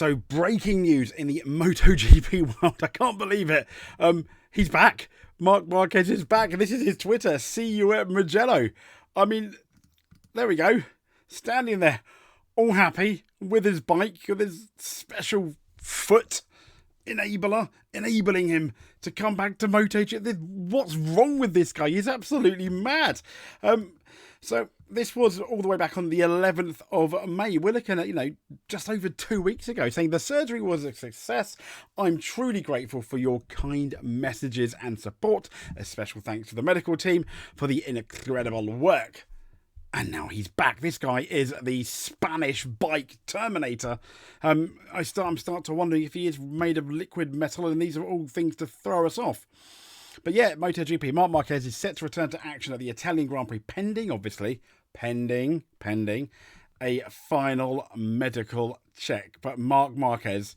So breaking news in the MotoGP world. I can't believe it. He's back. Marc Marquez is back. This is his Twitter. See you at Mugello. I mean, there we go. Standing there, all happy with his bike, with his special foot enabling him to come back to MotoGP. What's wrong with this guy? He's absolutely mad. So this was all the way back on the 11th of May. We're looking at, just over 2 weeks ago, saying the surgery was a success. I'm truly grateful for your kind messages and support. A special thanks to the medical team for the incredible work. And now he's back. This guy is the Spanish bike Terminator. I'm starting to wonder if he is made of liquid metal, and these are all things to throw us off. But yeah, MotoGP, Marc Marquez is set to return to action at the Italian Grand Prix, pending a final medical check. But Marc Marquez,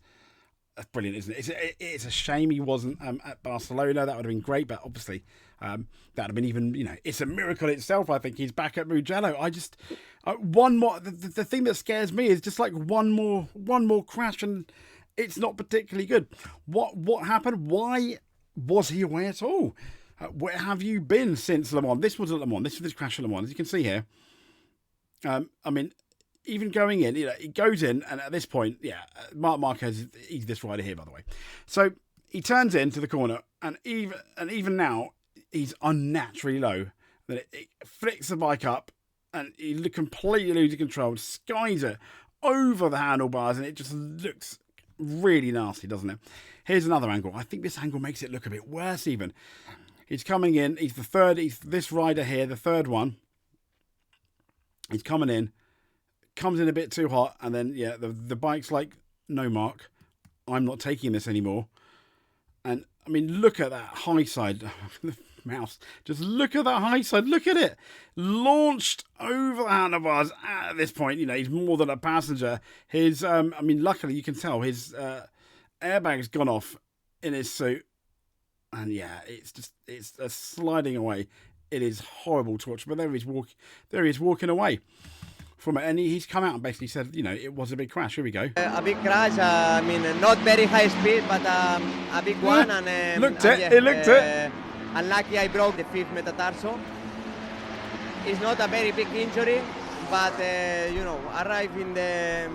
that's brilliant, isn't it? It's a shame he wasn't at Barcelona. That would have been great, but obviously that would have been even, it's a miracle itself. I think he's back at Mugello. One more. The thing that scares me is just like one more crash, and it's not particularly good. What happened? Why was he away at all? Where have you been since Le Mans? This was at Le Mans. This was this crash at Le Mans, as you can see here. Even going in, he goes in, and at this point, Marc Marquez, he's this rider here, by the way. So he turns into the corner, and even now, he's unnaturally low. Then it flicks the bike up, and he completely loses control, skies it over the handlebars, and it just looks really nasty, doesn't it? Here's another angle. I think this angle makes it look a bit worse even. He's coming in. He's the third. He's this rider here, the third one. He's coming in. Comes in a bit too hot. And then, the bike's like, no, Marc, I'm not taking this anymore. And, look at that high side. The mouse. Just look at that high side. Look at it. Launched over the handlebars. At this point, he's more than a passenger. His, luckily you can tell his airbag's gone off in his suit. And it's sliding away. It is horrible to watch. But there he's walking away from it. And he's come out and basically said, it was a big crash. Here we go. A big crash. Not very high speed, but a big one. And it looked it. Unlucky, I broke the fifth metatarsal. It's not a very big injury, but arrived in the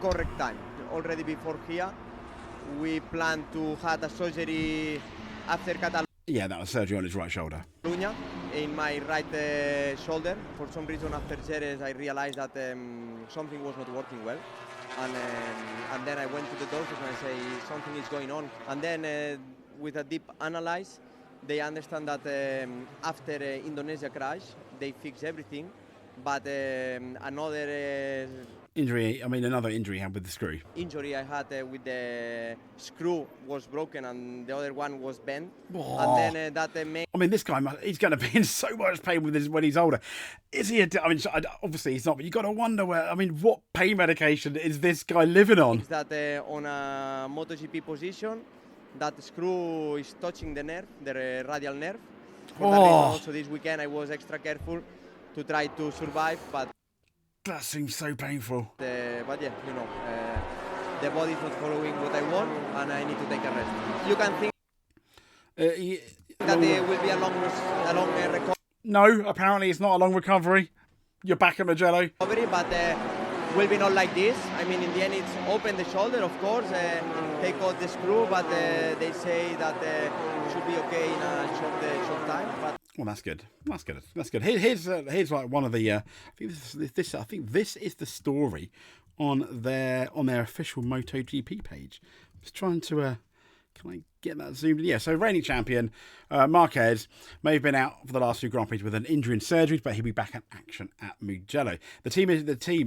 correct time. Already before here, we planned to have a surgery after Catalonia. Yeah, that was surgery on his right shoulder. In my right shoulder. For some reason, after Jerez, I realized that something was not working well. And then I went to the doctors and I say something is going on. And then with a deep analysis, they understand that after Indonesia crash, they fix everything. But another injury he had with the screw. Injury I had with the screw was broken and the other one was bent. Oh. And then this guy, he's going to be in so much pain with this when he's older. Is he? Obviously he's not, but you got to wonder what pain medication is this guy living on? Is that on a MotoGP position, that screw is touching the nerve, the radial nerve. For that reason, also this weekend I was extra careful to try to survive, but that seems so painful. The body's not following what I want, and I need to take a rest. You can think that it will be a long recovery. No, apparently it's not a long recovery. You're back at Mugello. But will be not like this. In the end, it's open the shoulder, of course. Take out the screw, but they say that should be okay in a short time. But well, that's good. That's good. Here's like one of the. I think this is the story on their official MotoGP page. Just trying to. Can I get that zoomed in? Yeah, so reigning champion Marquez may have been out for the last few Grand Prix with an injury and surgeries, but he'll be back in action at Mugello. The Ducati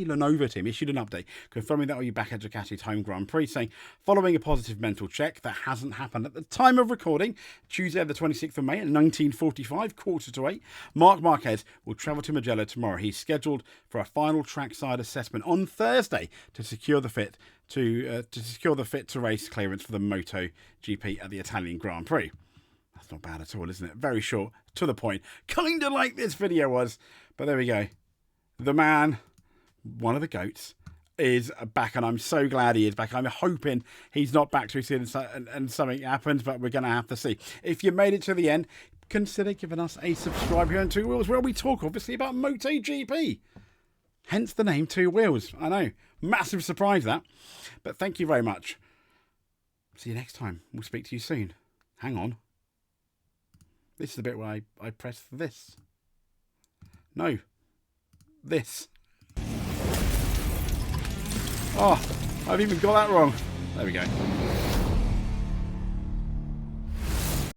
Lenovo team issued an update confirming that he'll be back at Ducati's home Grand Prix, saying following a positive mental check that hasn't happened at the time of recording, Tuesday the 26th of May at 19:45, 7:45, Marc Marquez will travel to Mugello tomorrow. He's scheduled for a final trackside assessment on Thursday to secure the fit to race clearance for the Moto GP at the Italian Grand Prix. That's not bad at all, isn't it? Very short, to the point, kind of like this video was. But there we go. The man, one of the GOATs, is back, and I'm so glad he is back. I'm hoping he's not back too soon and something happens, but we're going to have to see. If you made it to the end, consider giving us a subscribe here on Two Wheels, where we talk obviously about MotoGP. Hence the name Two Wheels. I know, massive surprise that, but thank you very much. See you next time. We'll speak to you soon. Hang on. This is the bit where I press this. No. This. Oh, I've even got that wrong. There we go.